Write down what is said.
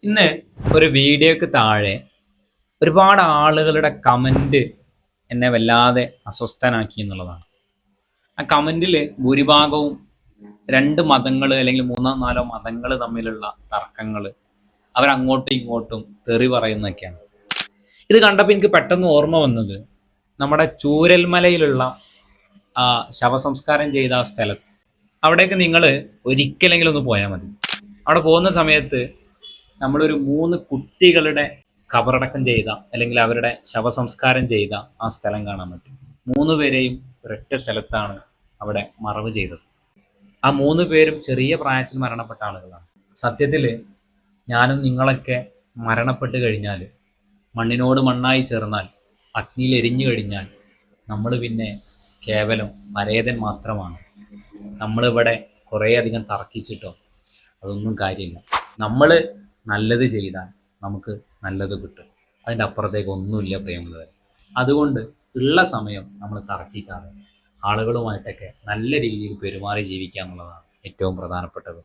ഇന്ന് ഒരു വീഡിയോക്ക് താഴെ ഒരുപാട് ആളുകളുടെ കമന്റ് എന്നെ വല്ലാതെ അസ്വസ്ഥനാക്കി എന്നുള്ളതാണ്. ആ കമന്റിൽ ഭൂരിഭാഗവും രണ്ട് മതങ്ങൾ അല്ലെങ്കിൽ മൂന്നോ നാലോ മതങ്ങൾ തമ്മിലുള്ള തർക്കങ്ങൾ, അവരങ്ങോട്ടും ഇങ്ങോട്ടും തെറി പറയുന്നതൊക്കെയാണ്. ഇത് കണ്ടപ്പോൾ എനിക്ക് പെട്ടെന്ന് ഓർമ്മ വന്നത് നമ്മുടെ ചൂരൽമലയിലുള്ള ആ ശവസംസ്കാരം ചെയ്ത ആ സ്ഥലം. അവിടേക്ക് നിങ്ങൾ ഒരിക്കലെങ്കിലും ഒന്ന് പോയാൽ മതി. അവിടെ പോകുന്ന സമയത്ത് നമ്മളൊരു 3 കുട്ടികളുടെ കബറടക്കം ചെയ്ത അല്ലെങ്കിൽ അവരുടെ ശവസംസ്കാരം ചെയ്ത ആ സ്ഥലം കാണാൻ പറ്റും. 3 പേരെയും ഒരൊറ്റ സ്ഥലത്താണ് അവിടെ മറവ് ചെയ്തത്. ആ 3 പേരും ചെറിയ പ്രായത്തിൽ മരണപ്പെട്ട ആളുകളാണ്. സത്യത്തിൽ ഞാനും നിങ്ങളൊക്കെ മരണപ്പെട്ട് കഴിഞ്ഞാൽ, മണ്ണിനോട് മണ്ണായി ചേർന്നാൽ, അഗ്നിയിൽ എരിഞ്ഞു കഴിഞ്ഞാൽ നമ്മൾ പിന്നെ കേവലം പരേതൻ മാത്രമാണ്. നമ്മളിവിടെ കുറേ അധികം തർക്കിച്ചിട്ടോ അതൊന്നും കാര്യമില്ല. നമ്മൾ നല്ലത് ചെയ്താൽ നമുക്ക് നല്ലത് കിട്ടും. അതിൻ്റെ അപ്പുറത്തേക്ക് ഒന്നുമില്ല പ്രിയമുള്ളവർ. അതുകൊണ്ട് ഉള്ള സമയം നമ്മൾ തർക്കിക്കാതെ ആളുകളുമായിട്ടൊക്കെ നല്ല രീതിയിൽ പെരുമാറി ജീവിക്കുക എന്നുള്ളതാണ് ഏറ്റവും പ്രധാനപ്പെട്ടത്.